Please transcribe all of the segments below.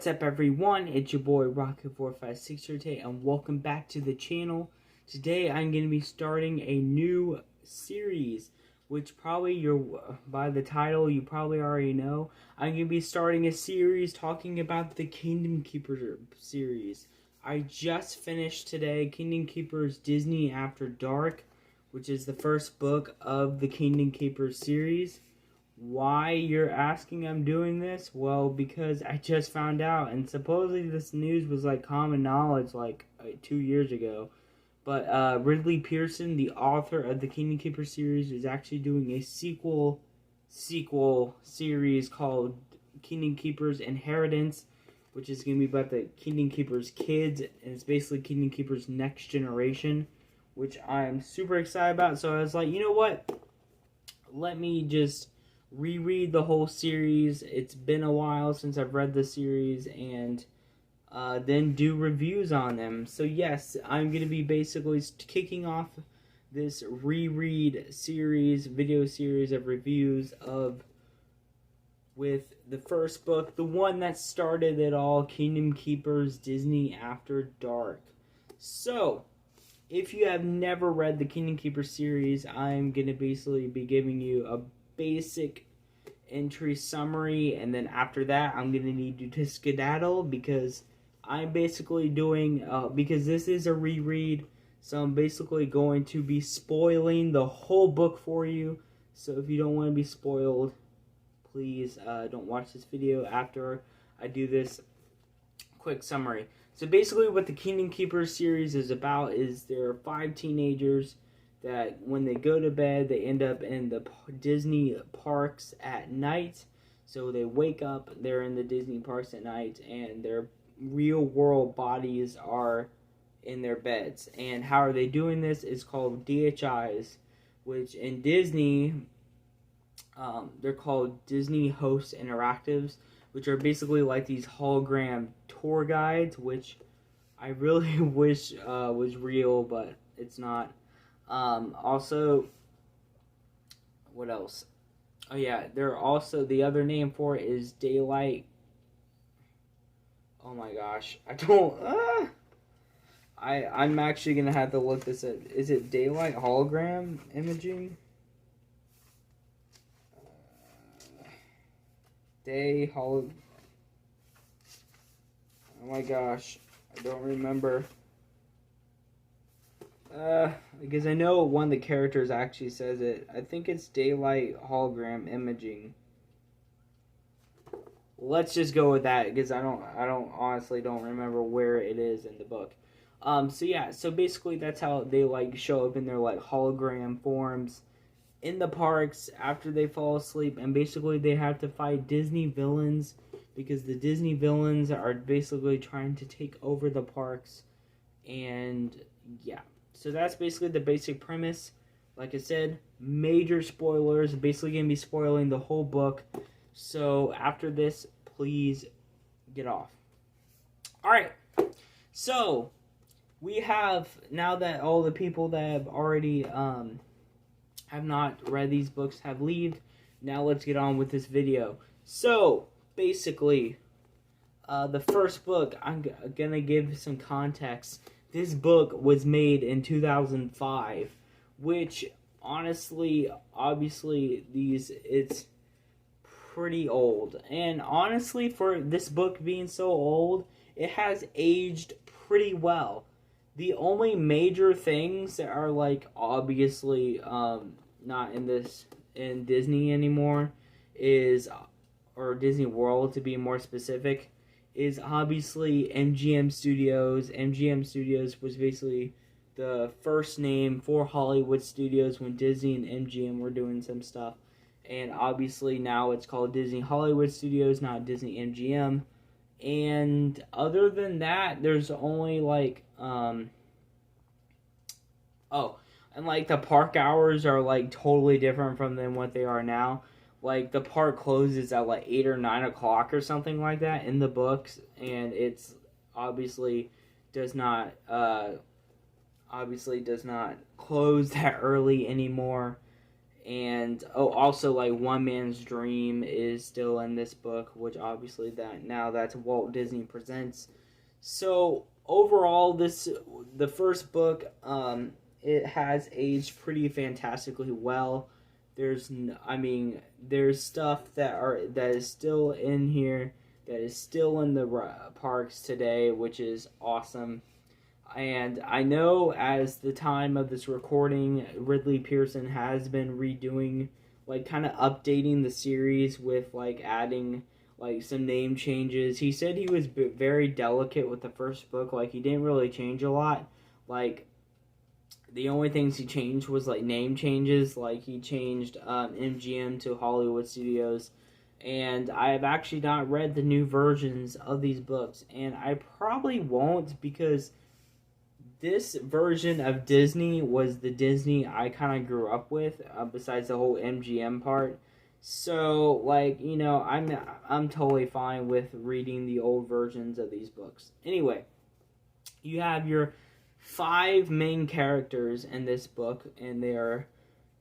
What's up, everyone? It's your boy Rocket456 and welcome back to the channel. Today I'm going to be starting a new series, which probably by the title you probably already know. I'm going to be starting a series talking about the Kingdom Keepers series. I just finished today Kingdom Keepers Disney After Dark, which is the first book of the Kingdom Keepers series. Why you're asking I'm doing this? Well, because I just found out, and supposedly this news was like common knowledge like 2 years ago, but Ridley Pearson, the author of the Kingdom Keeper series, is actually doing a sequel series called Kingdom Keepers Inheritance, which is going to be about the Kingdom Keepers kids, and it's basically Kingdom Keepers Next Generation, which I'm super excited about. So I was like, you know what? Let me just reread the whole series. It's been a while since I've read the series, and then do reviews on them. So yes, I'm going to be basically kicking off this reread series, video series of reviews with the first book, the one that started it all, Kingdom Keepers Disney After Dark. So, if you have never read the Kingdom Keepers series, I'm going to basically be giving you a basic entry summary, and then after that I'm going to need you to skedaddle, because I'm basically doing, because this is a reread, so I'm basically going to be spoiling the whole book for you. So if you don't want to be spoiled, please don't watch this video after I do this quick summary. So basically what the Kingdom Keepers series is about is there are 5 teenagers that when they go to bed, they end up in the Disney parks at night. So they wake up, they're in the Disney parks at night, and their real world bodies are in their beds. And how are they doing this is called DHIs, which in Disney, they're called Disney Host Interactives, which are basically like these hologram tour guides, which I really wish was real, but it's not. Also, what else? Oh yeah, they're also, the other name for it is daylight. Oh my gosh, I'm actually gonna have to look this up. Is it daylight hologram imaging? Oh my gosh, I don't remember. Because I know one of the characters actually says it. I think it's daylight hologram imaging. Let's just go with that, because I don't honestly don't remember where it is in the book. So yeah, so basically that's how they like show up in their like hologram forms in the parks after they fall asleep, and basically they have to fight Disney villains, because the Disney villains are basically trying to take over the parks. And yeah, so that's basically the basic premise. Like I said, major spoilers, basically going to be spoiling the whole book. So after this, please get off. Alright, so we have, now that all the people that have already have not read these books have left, now let's get on with this video. So basically, the first book, I'm going to give some context. This book was made in 2005, which honestly, obviously, it's pretty old. And honestly, for this book being so old, it has aged pretty well. The only major things that are like obviously not in Disney anymore is, or Disney World to be more specific, is obviously MGM Studios. MGM Studios was basically the first name for Hollywood Studios when Disney and MGM were doing some stuff. And obviously now it's called Disney Hollywood Studios, not Disney MGM. And other than that, there's only like, and like the park hours are like totally different from than what they are now. Like the park closes at like 8 or 9 o'clock or something like that in the books, and it's obviously does not close that early anymore. And also like One Man's Dream is still in this book, which obviously that's Walt Disney Presents. So overall, the first book, it has aged pretty fantastically well. There's stuff that is still in here, that is still in the parks today, which is awesome. And I know as the time of this recording, Ridley Pearson has been redoing, like, kind of updating the series with, like, adding, like, some name changes. He said he was very delicate with the first book. Like, he didn't really change a lot. Like, the only things he changed was, like, name changes. Like, he changed MGM to Hollywood Studios. And I have actually not read the new versions of these books. And I probably won't, because this version of Disney was the Disney I kind of grew up with, besides the whole MGM part. So, like, I'm totally fine with reading the old versions of these books. Anyway, you have your 5 main characters in this book, and they are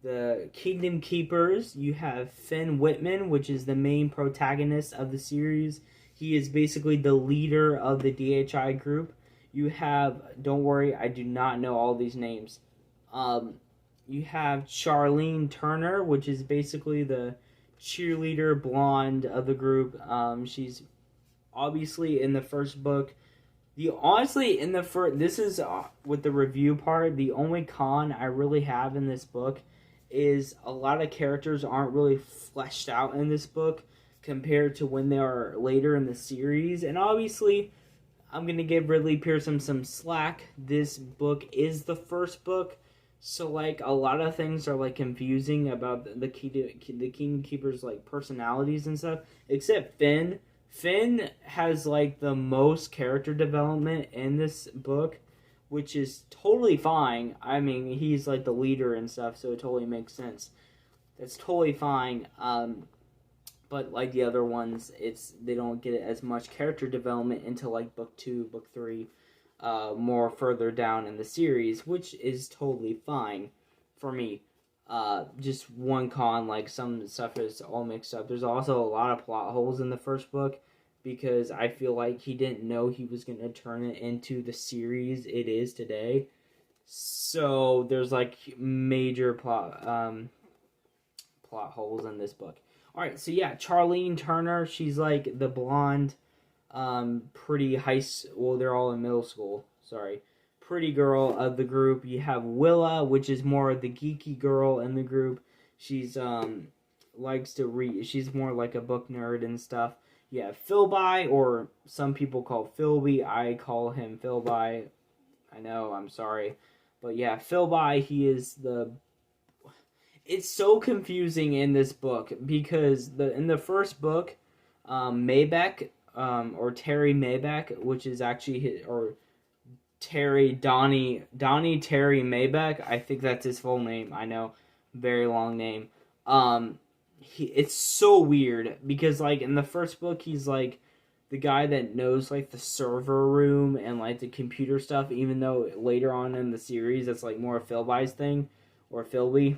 the Kingdom Keepers. You have Finn Whitman, which is the main protagonist of the series. He is basically the leader of the DHI group. You have, don't worry, I do not know all these names. You have Charlene Turner, which is basically the cheerleader blonde of the group. She's obviously in the first book. This is with the review part. The only con I really have in this book is a lot of characters aren't really fleshed out in this book compared to when they are later in the series. And obviously, I'm going to give Ridley Pearson some slack. This book is the first book, so, like, a lot of things are, like, confusing about the Kingdom Keepers, like, personalities and stuff, except Finn. Finn has, like, the most character development in this book, which is totally fine. I mean, he's, like, the leader and stuff, so it totally makes sense. That's totally fine. But like the other ones, they don't get as much character development until like book 2, book 3, more further down in the series, which is totally fine for me. Just one con, like some stuff is all mixed up. There's also a lot of plot holes in the first book because I feel like he didn't know he was going to turn it into the series it is today. So there's like major plot holes in this book. Alright, so yeah, Charlene Turner, she's like the blonde, pretty well, they're all in middle school, sorry. Pretty girl of the group. You have Willa, which is more the geeky girl in the group. She's, likes to read, she's more like a book nerd and stuff. You have Philby, or some people call Philby, I call him Philby. I know, I'm sorry. But yeah, Philby, he is it's so confusing in this book because in the first book, Maybeck, or Terry Maybeck, which is actually Donnie Terry Maybeck, I think that's his full name. I know, very long name. It's so weird because like in the first book, he's like the guy that knows like the server room and like the computer stuff. Even though later on in the series, that's like more Philby's thing, or Philby.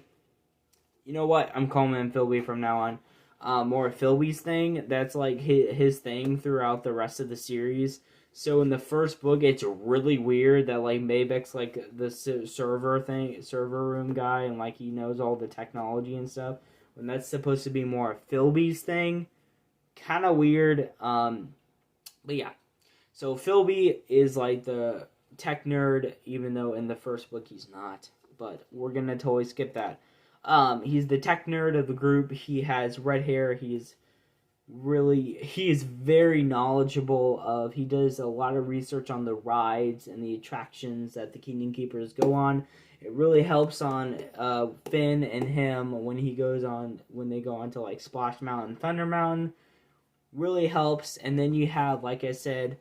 You know what? I'm calling him Philby from now on. More Philby's thing. That's like his thing throughout the rest of the series. So in the first book, it's really weird that like Maybeck's like the server room guy, and like he knows all the technology and stuff. When that's supposed to be more Philby's thing. Kind of weird. But yeah. So Philby is like the tech nerd, even though in the first book he's not. But we're gonna totally skip that. He's the tech nerd of the group. He has red hair. He is very knowledgeable he does a lot of research on the rides and the attractions that the Kingdom Keepers go on. It really helps on Finn and him when they go on to like Splash Mountain, Thunder Mountain. Really helps. And then you have, like I said,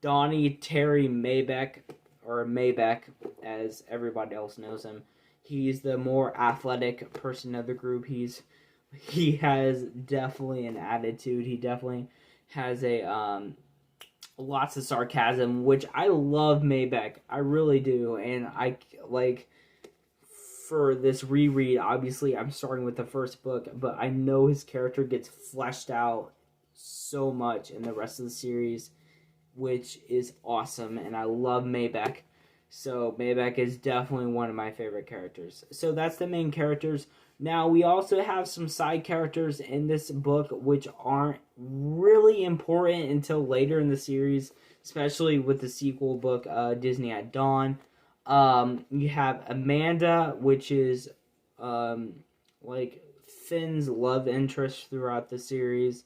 Donnie Terry Maybeck, or Maybeck as everybody else knows him. He's the more athletic person of the group. He has definitely an attitude. He definitely has lots of sarcasm, which I love Maybeck. I really do. And I like for this reread, obviously I'm starting with the first book, but I know his character gets fleshed out so much in the rest of the series, which is awesome, and I love Maybeck. So Maybeck is definitely one of my favorite characters. So that's the main characters. Now we also have some side characters in this book which aren't really important until later in the series, especially with the sequel book, Disney at Dawn. You have Amanda, which is like Finn's love interest throughout the series.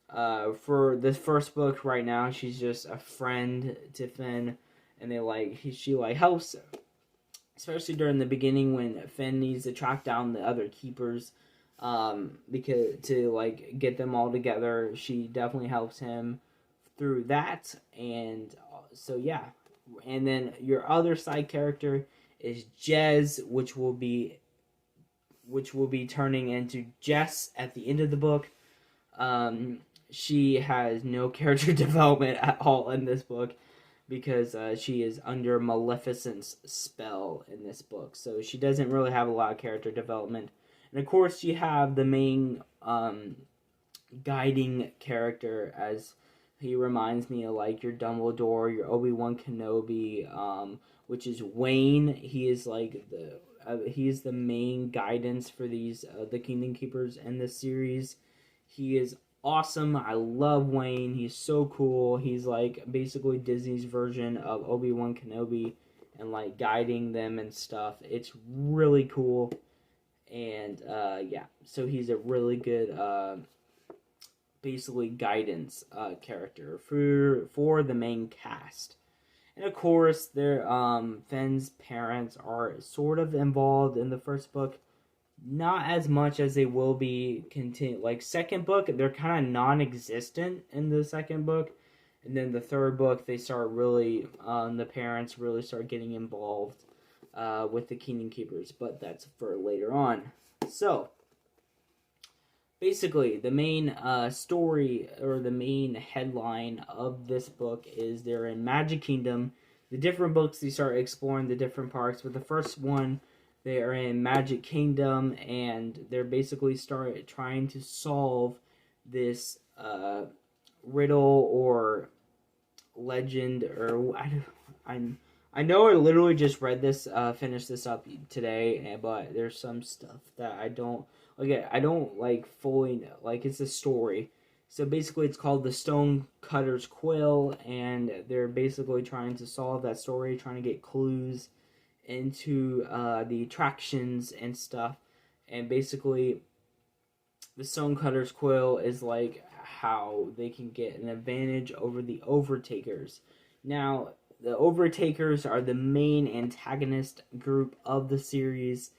For the first book right now, she's just a friend to Finn, and she helps, especially during the beginning when Finn needs to track down the other keepers, because to get them all together. She definitely helps him through that, and so yeah. And then your other side character is Jez, which will be turning into Jess at the end of the book. She has no character development at all in this book because she is under Maleficent's spell in this book. So she doesn't really have a lot of character development. And of course, you have the main guiding character, as he reminds me of your Dumbledore, your Obi-Wan Kenobi, which is Wayne. He is he's the main guidance for these the Kingdom Keepers in this series. He is awesome. I love Wayne. He's so cool. He's basically Disney's version of Obi-Wan Kenobi, and guiding them and stuff. It's really cool. And yeah, so he's a really good basically guidance character for the main cast. And of course, Finn's parents are sort of involved in the first book. Not as much as they will be second book, they're kind of non-existent in the second book. And then the third book, they start really, the parents really start getting involved with the Kingdom Keepers. But that's for later on. So, basically, the main story, or the main headline of this book is they're in Magic Kingdom. The different books, they start exploring the different parks. But the first one, they are in Magic Kingdom, and they're basically trying to solve this riddle or legend, or I know I literally just read this, finished this up today, but there's some stuff that I don't fully know. It's a story. So basically it's called the Stonecutter's Quill, and they're basically trying to solve that story, trying to get clues into the attractions and stuff. And basically the Stonecutter's Quill is how they can get an advantage over the Overtakers. Now, the Overtakers are the main antagonist group of the series.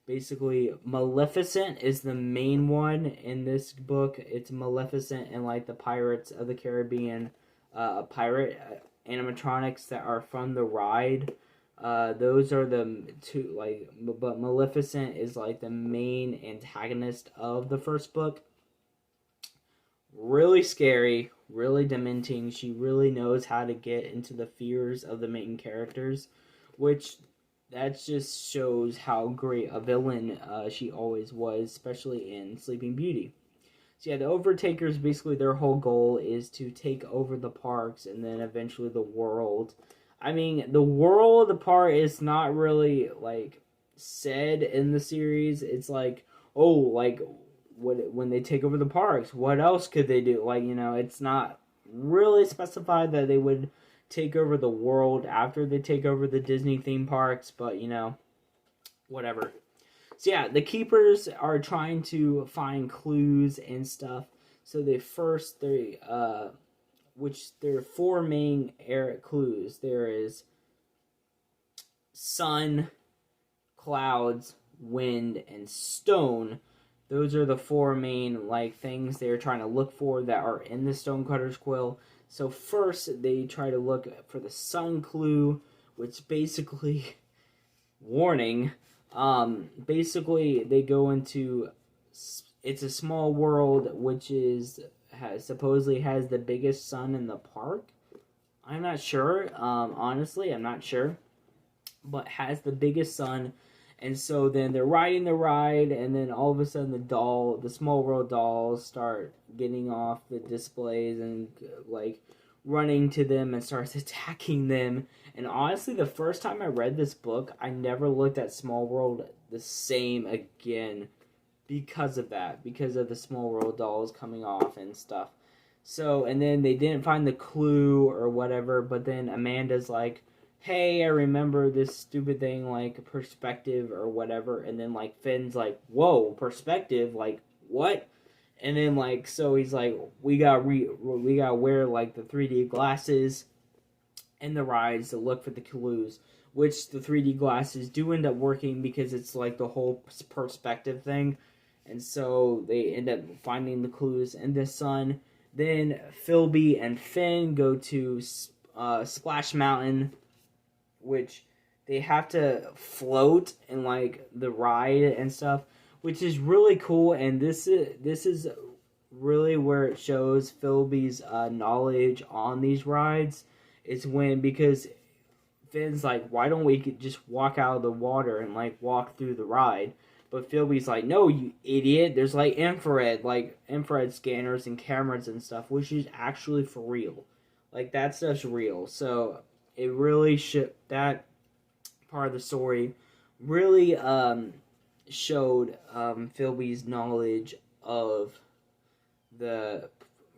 Basically, Maleficent is the main one in this book. It's Maleficent and the Pirates of the Caribbean pirate animatronics that are from the ride. Those are the two, but Maleficent is the main antagonist of the first book. Really scary, really dementing. She really knows how to get into the fears of the main characters, which that just shows how great a villain she always was, especially in Sleeping Beauty. So yeah, the Overtakers, basically their whole goal is to take over the parks and then eventually the world. I mean, the world part is not really said in the series. It's when they take over the parks, what else could they do? It's not really specified that they would take over the world after they take over the Disney theme parks, but whatever. So yeah, the Keepers are trying to find clues and stuff. So there are 4 main clues. There is sun, clouds, wind, and stone. Those are the 4 main things they're trying to look for that are in the Stonecutter's Quill. So first, they try to look for the sun clue, which basically, warning, basically they go into, it's a small world which supposedly has the biggest sun in the park. I'm not sure, honestly, I'm not sure, but has the biggest sun. And so then they're riding the ride, and then all of a sudden the Small World dolls start getting off the displays and like running to them and starts attacking them. And honestly, the first time I read this book, I never looked at Small World the same again because of that, because of the Small World dolls coming off and stuff. So, and then they didn't find the clue or whatever, but then Amanda's like, hey, I remember this stupid thing, like, perspective or whatever, and then, like, Finn's like, whoa, perspective, like, what? And then, like, so he's like, we gotta wear, like, the 3D glasses in the rides to look for the clues, which the 3D glasses do end up working because it's, like, the whole perspective thing, and so they end up finding the clues in the sun. Then Philby and Finn go to Splash Mountain, which they have to float in like the ride and stuff, which is really cool. And this is really where it shows Philby's knowledge on these rides. Is when, because Finn's like, why don't we just walk out of the water and like walk through the ride? But Philby's like, no, you idiot. There's like infrared scanners and cameras and stuff, which is actually for real. Like that stuff's real. So it really that part of the story really showed Philby's knowledge of the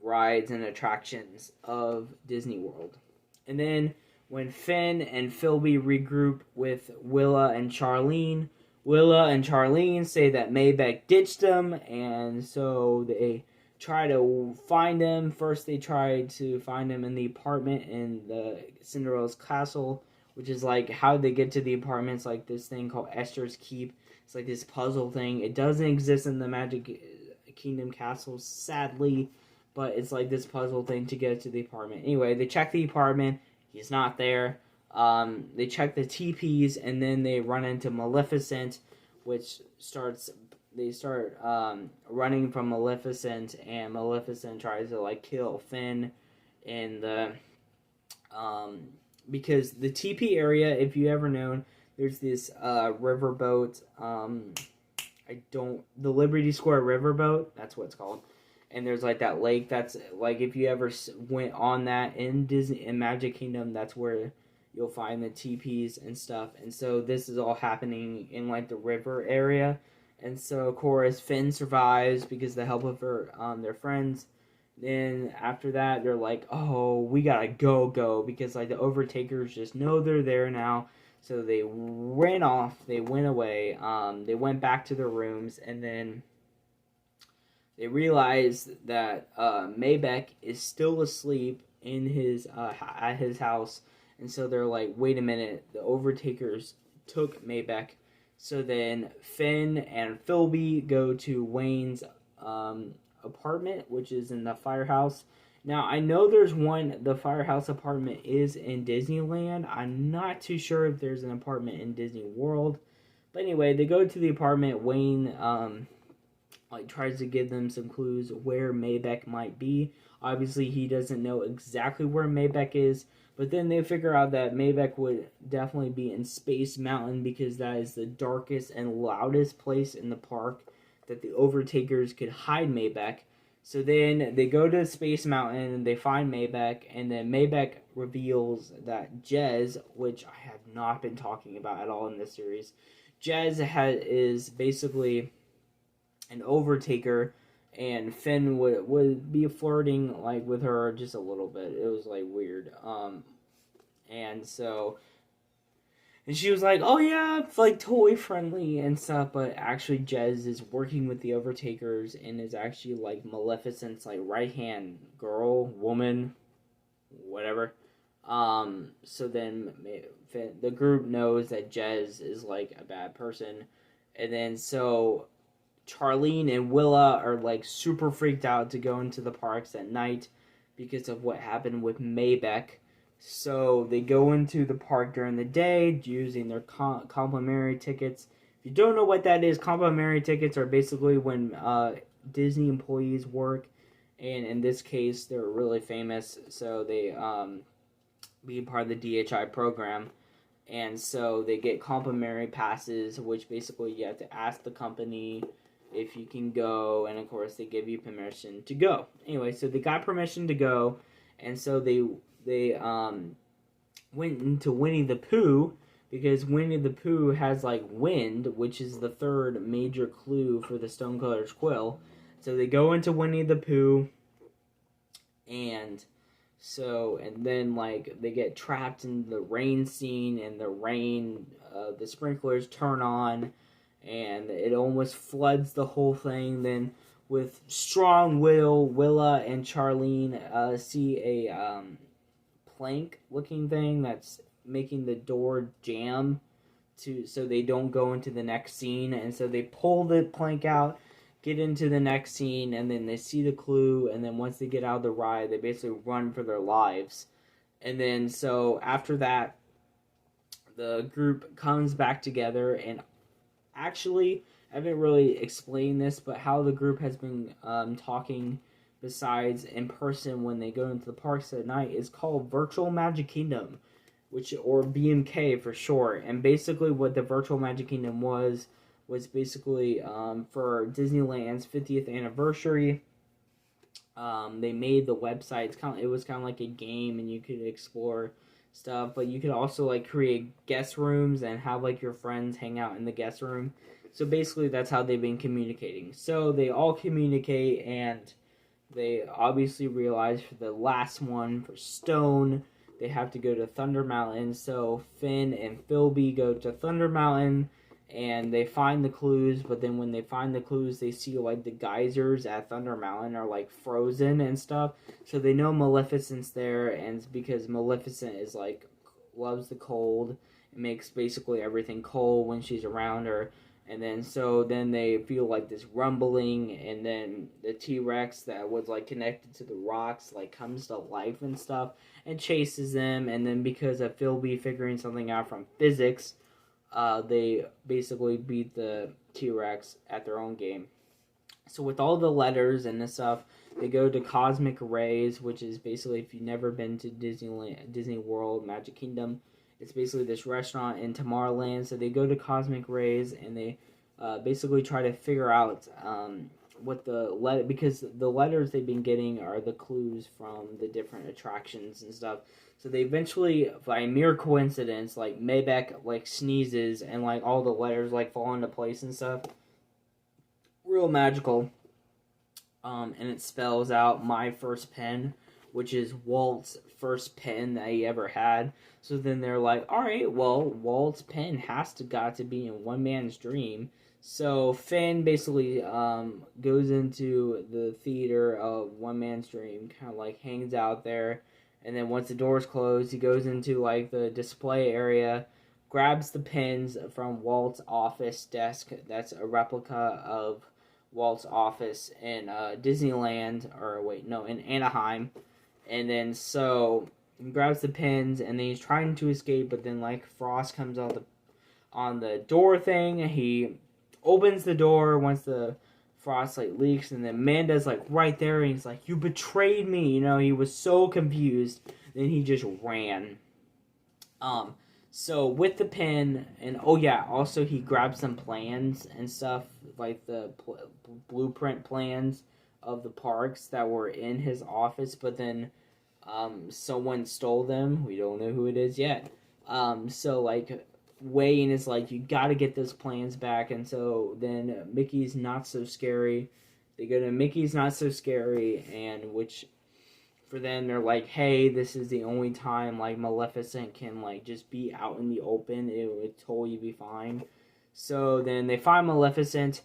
rides and attractions of Disney World. And then when Finn and Philby regroup with Willa and Charlene say that Maybeck ditched them, and so they try to find him. First, they try to find him in the apartment in the Cinderella's castle, which is like how they get to the apartment. It's like this thing called Esther's Keep. It's like this puzzle thing. It doesn't exist in the Magic Kingdom castle, sadly, but it's like this puzzle thing to get to the apartment. Anyway, they check the apartment. He's not there. They check the TPs, and then they run into Maleficent, which they start running from Maleficent, and Maleficent tries to like kill Finn in the because the TP area, if you ever known, there's this riverboat. The Liberty Square riverboat. That's what it's called. And there's like that lake. That's like if you ever went on that in Magic Kingdom, that's where you'll find the TPs and stuff. And so this is all happening in like the river area. And so of course Finn survives because of the help of their friends. Then after that they're like, oh, we gotta go because like the Overtakers just know they're there now. So they ran off. They went away. They went back to their rooms, and then they realized that Maybeck is still asleep in his at his house. And so they're like, wait a minute, the Overtakers took Maybeck. So then Finn and Philby go to Wayne's apartment, which is in the firehouse. Now, I know the firehouse apartment is in Disneyland. I'm not too sure if there's an apartment in Disney World. But anyway, they go to the apartment. Wayne tries to give them some clues where Maybeck might be. Obviously, he doesn't know exactly where Maybeck is. But then they figure out that Maybeck would definitely be in Space Mountain because that is the darkest and loudest place in the park that the Overtakers could hide Maybeck. So then they go to Space Mountain and they find Maybeck, and then Maybeck reveals that Jez, which I have not been talking about at all in this series, Jez is basically an Overtaker, and Finn would be flirting like with her just a little bit. It was like weird. And she was like, oh yeah, it's like toy friendly and stuff, but actually Jez is working with the Overtakers and is actually like Maleficent's like right hand girl, woman, whatever. So then the group knows that Jez is like a bad person, and then so Charlene and Willa are like super freaked out to go into the parks at night because of what happened with Maybeck. So they go into the park during the day using their complimentary tickets. If you don't know what that is, complimentary tickets are basically when Disney employees work, and in this case they're really famous, so they be part of the DHI program. And so they get complimentary passes, which basically you have to ask the company if you can go, and of course they give you permission to go. Anyway, so they got permission to go, and so they went into Winnie the Pooh, because Winnie the Pooh has like wind, which is the third major clue for the Stonecolor's Quill. So they go into Winnie the Pooh, and then like they get trapped in the rain scene, and the sprinklers turn on, and it almost floods the whole thing. Then with strong will, Willa and Charlene see a plank-looking thing that's making the door jam so they don't go into the next scene, and so they pull the plank out, get into the next scene, and then they see the clue, and then once they get out of the ride, they basically run for their lives. And then so after that, the group comes back together, and actually, I haven't really explained this, but how the group has been talking besides in person when they go into the parks at night is called Virtual Magic Kingdom, or BMK for short. And basically what the Virtual Magic Kingdom was basically for Disneyland's 50th anniversary. They made the website. It was kind of like a game, and you could explore stuff, but you could also like create guest rooms and have like your friends hang out in the guest room. So basically that's how they've been communicating. So they all communicate, and they obviously realize for the last one, for Stone, they have to go to Thunder Mountain. So Finn and Philby go to Thunder Mountain, and they find the clues, but then when they find the clues, they see like the geysers at Thunder Mountain are like frozen and stuff. So they know Maleficent's there, and it's because Maleficent is like loves the cold. It makes basically everything cold when she's around her. And then they feel like this rumbling, and then the T-Rex that was like connected to the rocks like comes to life and stuff and chases them. And then because of Philby figuring something out from physics, they basically beat the T-Rex at their own game. So with all the letters and this stuff, they go to Cosmic Rays, which is basically, if you've never been to Disney World, Magic Kingdom, it's basically this restaurant in Tomorrowland. So they go to Cosmic Rays, and they basically try to figure out what because the letters they've been getting are the clues from the different attractions and stuff. So they eventually, by mere coincidence, like Maybec like sneezes, and like all the letters like fall into place and stuff. Real magical. And it spells out my first pen, which is Walt's first pen that he ever had. So then they're like, all right, well, Walt's pen got to be in One Man's Dream. So Finn basically goes into the theater of One Man's Dream, kind of like hangs out there. And then once the doors close, he goes into like the display area, grabs the pens from Walt's office desk. That's a replica of Walt's office in Disneyland, in Anaheim. And then so he grabs the pins, and then he's trying to escape, but then like frost comes out on the door thing. He opens the door once the frost like leaks, and then Amanda's like right there, and he's like, "You betrayed me!" He was so confused. Then he just ran. So with the pen, and also he grabbed some plans and stuff, like the blueprint plans of the parks that were in his office, but then someone stole them. We don't know who it is yet. So like Wayne is like, you gotta get those plans back. And so then Mickey's Not So Scary. They go to Mickey's Not So Scary, and which for them, they're like, hey, this is the only time like Maleficent can like just be out in the open. It would totally be fine. So then they find Maleficent.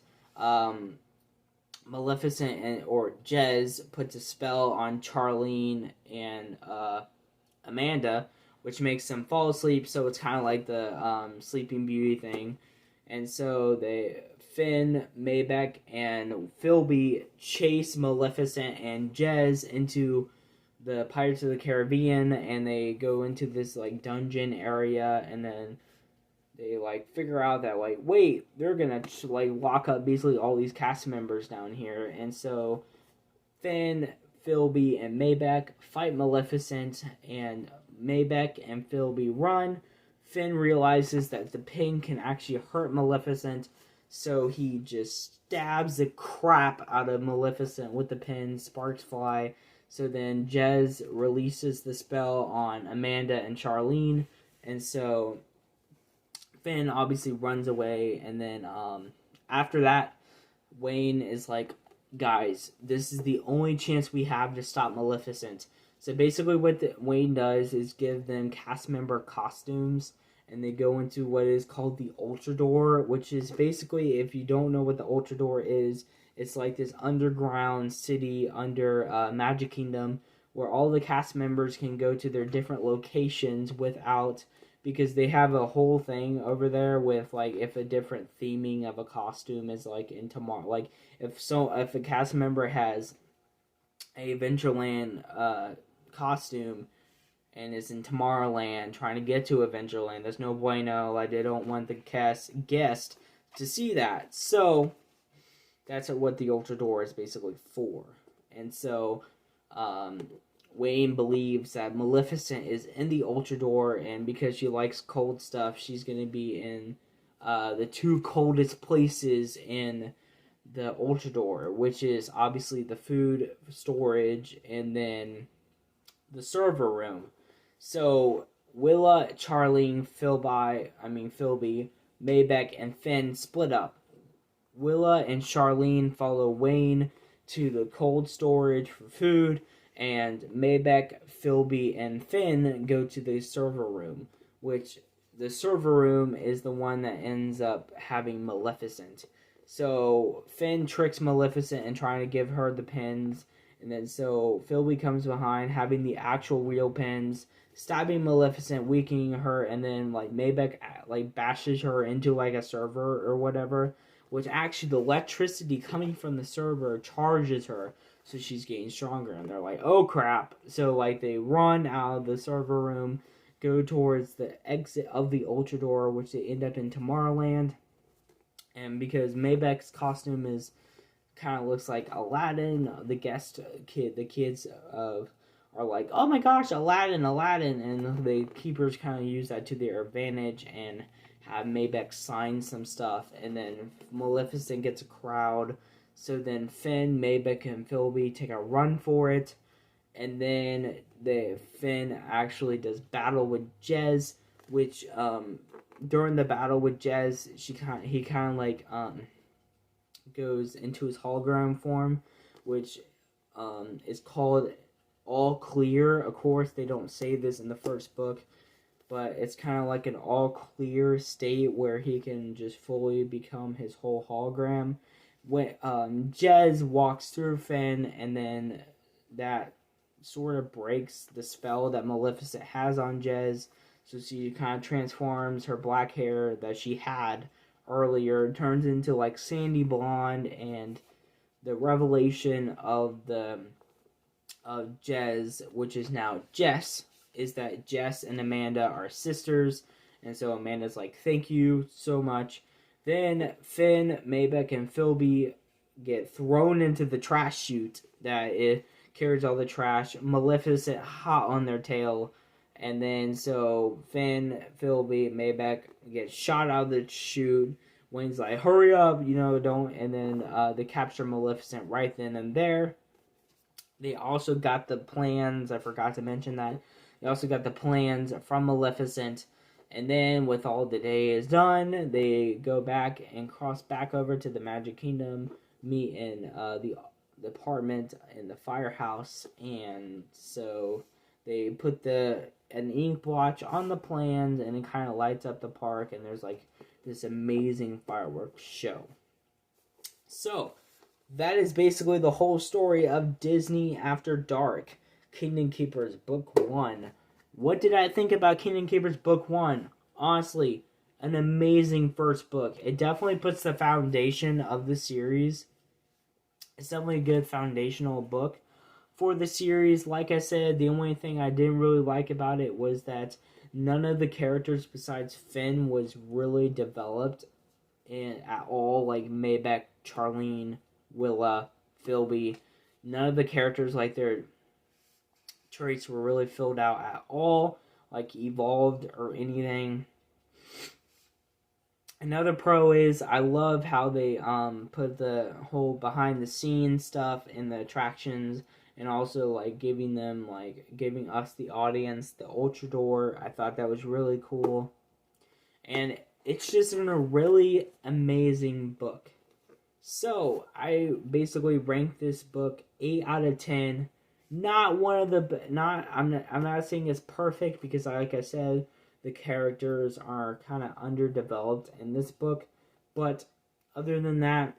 Maleficent or Jez puts a spell on Charlene and Amanda, which makes them fall asleep. So it's kind of like the Sleeping Beauty thing. And so Finn, Maybec, and Philby chase Maleficent and Jez into the Pirates of the Caribbean, and they go into this like dungeon area, and then they like figure out that like, wait, they're gonna like lock up basically all these cast members down here. And so Finn, Philby, and Maybec fight Maleficent, and Maybec and Philby run. Finn realizes that the pin can actually hurt Maleficent, so he just stabs the crap out of Maleficent with the pin. Sparks fly. So then Jez releases the spell on Amanda and Charlene, and so Finn obviously runs away. And then after that, Wayne is like, guys, this is the only chance we have to stop Maleficent. So basically what Wayne does is give them cast member costumes, and they go into what is called the Ultra Door, which is basically, if you don't know what the Ultra Door is, it's like this underground city under Magic Kingdom where all the cast members can go to their different locations without, because they have a whole thing over there with like if a different theming of a costume is like in tomorrow, like if a cast member has a Adventureland costume and is in Tomorrowland trying to get to Adventureland, there's no bueno. Like, they don't want the guest to see that. So that's what the Ultra Door is basically for. And so Wayne believes that Maleficent is in the Ultra Door, and because she likes cold stuff, she's going to be in the two coldest places in the Ultra Door, which is obviously the food storage and then the server room. So Willa, Charlene, Philby, Maybec, and Finn split up. Willa and Charlene follow Wayne to the cold storage for food, and Maybec, Philby, and Finn go to the server room, which the server room is the one that ends up having Maleficent. So Finn tricks Maleficent and trying to give her the pins, and then so Philby comes behind having the actual real pins, stabbing Maleficent, weakening her, and then like Maybec like bashes her into like a server or whatever, which actually the electricity coming from the server charges her, so she's getting stronger. And they're like, oh crap. So like they run out of the server room, go towards the exit of the Ultra Door, which they end up in Tomorrowland. And because Maybec's costume is kind of looks like Aladdin, the kids are like, oh my gosh, Aladdin, and the keepers kind of use that to their advantage and have Maybec sign some stuff, and then Maleficent gets a crowd, so then Finn, Maybec, and Philby take a run for it, and then Finn actually does battle with Jez, which during the battle with Jez, he kind of like goes into his hologram form, which is called All Clear. Of course, they don't say this in the first book, but it's kind of like an all clear state where he can just fully become his whole hologram. When Jez walks through Finn, and then that sort of breaks the spell that Maleficent has on Jez, so she kind of transforms her black hair that she had earlier, turns into like sandy blonde, and the revelation of Jez, which is now Jess, is that Jess and Amanda are sisters, and so Amanda's like, thank you so much. Then Finn, Maybec, and Philby get thrown into the trash chute that it carries all the trash. Maleficent hot on their tail, and then so Finn, Philby, Maybec get shot out of the chute. Wayne's like, hurry up, don't, and then they capture Maleficent right then and there. They also got the plans, I forgot to mention that. They also got the plans from Maleficent, and then with all the day is done, they go back and cross back over to the Magic Kingdom, meet in the apartment in the firehouse, and so they put an ink blotch on the plans, and it kind of lights up the park, and there's like this amazing fireworks show. So that is basically the whole story of Disney After Dark, Kingdom Keepers Book 1. What did I think about Kingdom Keepers Book 1? Honestly, an amazing first book. It definitely puts the foundation of the series. It's definitely a good foundational book for the series. Like I said, the only thing I didn't really like about it was that none of the characters besides Finn was really developed at all. Like Maybec, Charlene, Willa, Philby. None of the characters, like their traits were really filled out at all, like evolved or anything. Another pro is I love how they put the whole behind the scenes stuff in the attractions, and also like giving us the audience the Ultra Door. I thought that was really cool, and it's just in a really amazing book. So I basically rank this book 8 out of 10. Not one of the not I'm not saying it's perfect, because like I said, the characters are kind of underdeveloped in this book, but other than that,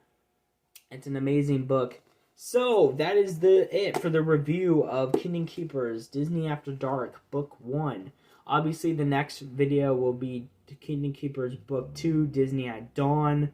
it's an amazing book. So that is it for the review of Kingdom Keepers Disney After Dark Book 1. Obviously the next video will be Kingdom Keepers Book 2 Disney at Dawn,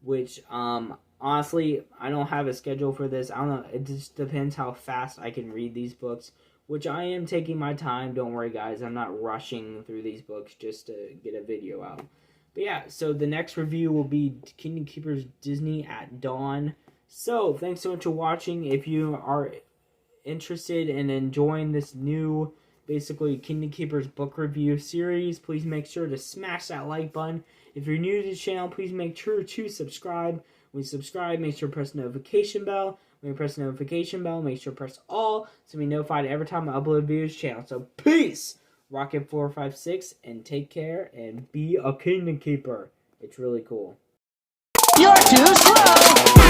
which honestly, I don't have a schedule for this. I don't know. It just depends how fast I can read these books, which I am taking my time. Don't worry, guys. I'm not rushing through these books just to get a video out. But yeah, so the next review will be Kingdom Keepers Disney at Dawn. So, thanks so much for watching. If you are interested in enjoying this new, basically, Kingdom Keepers book review series, please make sure to smash that like button. If you're new to the channel, please make sure to subscribe. When you subscribe, make sure to press the notification bell. When you press the notification bell, make sure to press all to be notified every time I upload videos to the channel. So, peace! Rocket456, and take care, and be a Kingdom Keeper. It's really cool. You're too slow!